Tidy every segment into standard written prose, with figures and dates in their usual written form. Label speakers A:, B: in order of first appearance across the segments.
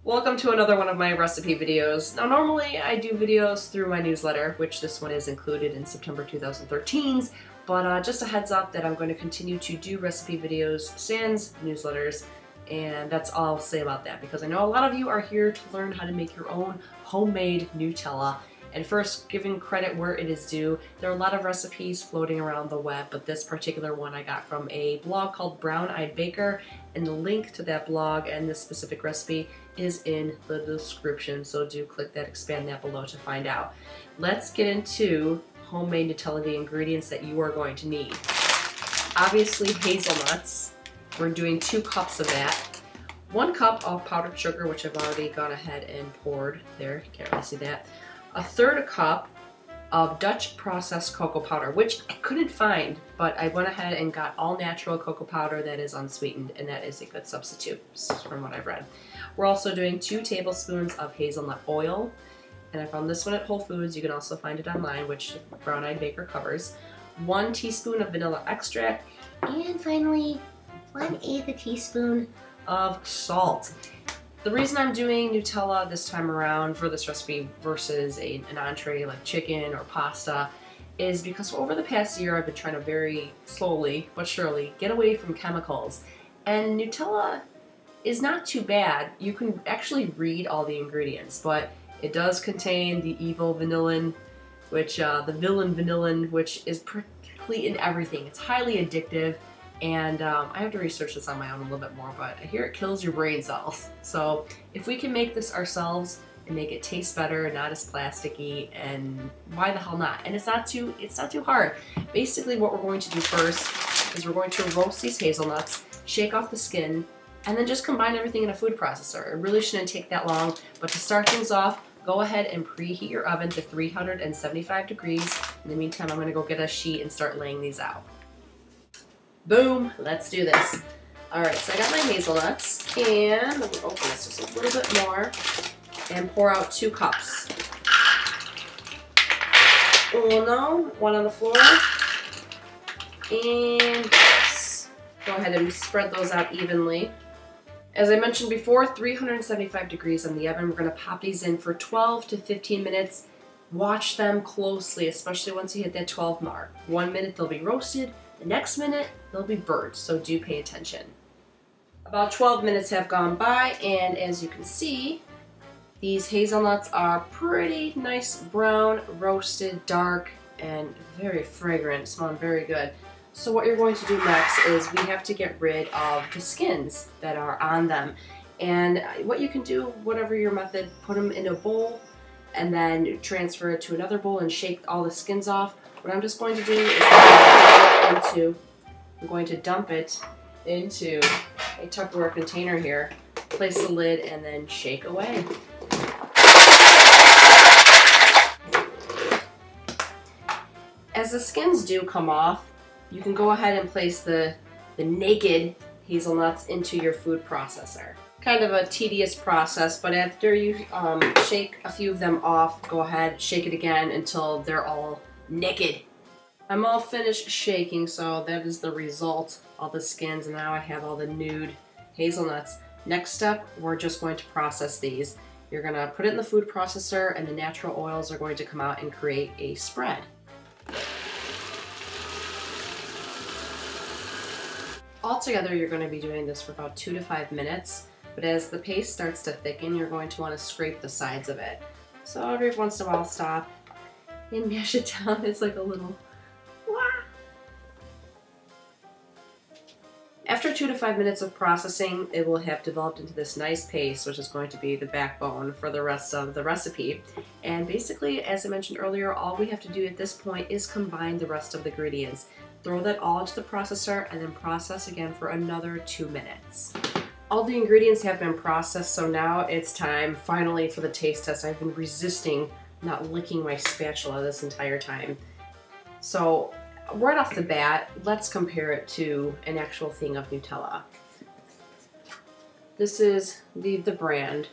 A: Welcome to another one of my recipe videos. Now normally I do videos through my newsletter, which this one is included in September 2013's, but just a heads up that I'm going to continue to do recipe videos sans newsletters, and that's all I'll say about that because I know a lot of you are here to learn how to make your own homemade Nutella. And first, giving credit where it is due, there are a lot of recipes floating around the web, but this particular one I got from a blog called Brown Eyed Baker, and the link to that blog and this specific recipe is in the description, so do click that, expand that below to find out. Let's get into homemade Nutella, the ingredients that you are going to need. Obviously hazelnuts, we're doing 2 cups of that. 1 cup of powdered sugar, which I've already gone ahead and poured there, you can't really see that. 1/3 cup of Dutch processed cocoa powder, which I couldn't find, but I went ahead and got all natural cocoa powder that is unsweetened, and that is a good substitute from what I've read. We're also doing 2 tablespoons of hazelnut oil, and I found this one at Whole Foods. You can also find it online, which Brown Eyed Baker covers. 1 teaspoon of vanilla extract, and finally 1/8 teaspoon of salt. The reason I'm doing Nutella this time around for this recipe versus an entree like chicken or pasta is because over the past year I've been trying to very slowly but surely get away from chemicals. And Nutella is not too bad. You can actually read all the ingredients, but it does contain the evil vanillin, which the villain vanillin, which is practically in everything. It's highly addictive. And I have to research this on my own a little bit more, but I hear it kills your brain cells. So if we can make this ourselves and make it taste better, not as plasticky, and why the hell not? And it's not too hard. Basically what we're going to do first is we're going to roast these hazelnuts, shake off the skin, and then just combine everything in a food processor. It really shouldn't take that long, but to start things off, go ahead and preheat your oven to 375 degrees. In the meantime, I'm gonna go get a sheet and start laying these out. Boom, let's do this. All right, so I got my hazelnuts, and let me open this just a little bit more and pour out 2 cups. Uno, 1 on the floor, and yes. Go ahead and spread those out evenly. As I mentioned before, 375 degrees on the oven. We're gonna pop these in for 12 to 15 minutes. Watch them closely, especially once you hit that 12 mark. 1 minute they'll be roasted, the next minute, they'll be burnt, so do pay attention. About 12 minutes have gone by, and as you can see, these hazelnuts are pretty nice brown, roasted, dark, and very fragrant, smelling very good. So what you're going to do next is we have to get rid of the skins that are on them. And what you can do, whatever your method, put them in a bowl, and then transfer it to another bowl and shake all the skins off. What I'm just going to do is I'm going to dump it into a Tupperware container here, place the lid, and then shake away. As the skins do come off, you can go ahead and place the naked hazelnuts into your food processor. Kind of a tedious process, but after you shake a few of them off, go ahead, shake it again until they're all naked. I'm all finished shaking, so that is the result of the skins, and now I have all the nude hazelnuts. Next step, we're just going to process these. You're gonna put it in the food processor, and the natural oils are going to come out and create a spread. Altogether, you're going to be doing this for about 2 to 5 minutes, but as the paste starts to thicken, you're going to want to scrape the sides of it. So every once in a while, stop and mash it down. It's like a little wah. After 2 to 5 minutes of processing, it will have developed into this nice paste, which is going to be the backbone for the rest of the recipe. And basically, as I mentioned earlier, all we have to do at this point is combine the rest of the ingredients. Throw that all into the processor and then process again for another 2 minutes. All the ingredients have been processed, so now it's time finally for the taste test. I've been resisting not licking my spatula this entire time. So right off the bat, let's compare it to an actual thing of Nutella. This is the brand,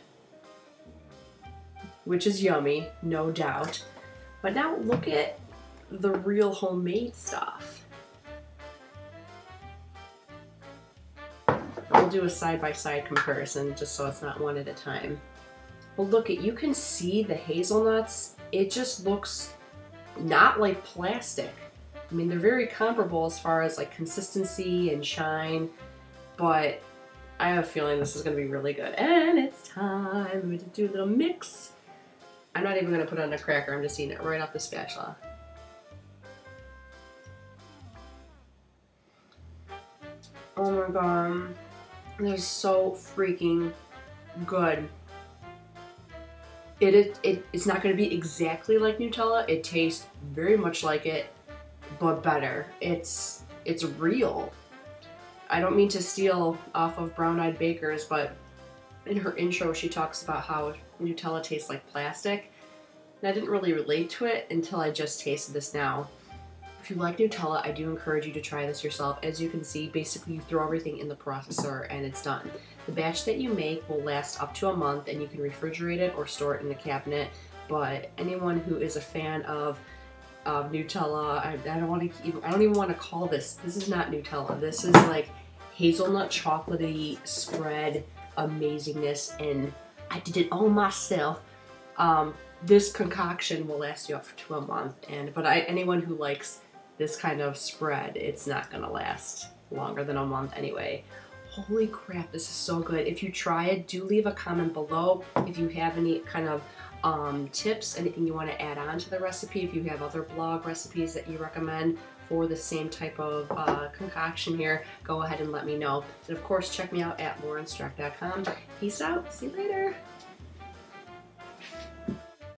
A: which is yummy, no doubt. But now look at the real homemade stuff. We'll do a side-by-side comparison just so it's not one at a time. But look, you can see the hazelnuts. It just looks not like plastic. I mean, they're very comparable as far as like consistency and shine, but I have a feeling this is going to be really good. And it's time. I'm going to do a little mix. I'm not even going to put it on a cracker. I'm just eating it right off the spatula. Oh my god. That is so freaking good. It's not going to be exactly like Nutella. It tastes very much like it, but better. It's real. I don't mean to steal off of Brown Eyed Bakers, but in her intro she talks about how Nutella tastes like plastic. And I didn't really relate to it until I just tasted this now. If you like Nutella, I do encourage you to try this yourself. As you can see, basically you throw everything in the processor and it's done. The batch that you make will last up to a month and you can refrigerate it or store it in the cabinet. But anyone who is a fan of Nutella, I don't even want to call this. This is not Nutella. This is like hazelnut chocolatey spread amazingness, and I did it all myself. This concoction will last you up to a month, but anyone who likes this kind of spread, it's not gonna last longer than a month anyway. Holy crap, this is so good. If you try it, do leave a comment below if you have any kind of tips, anything you want to add on to the recipe. If you have other blog recipes that you recommend for the same type of concoction here, go ahead and let me know. And of course, check me out at laurenstruck.com. Peace out. See you later.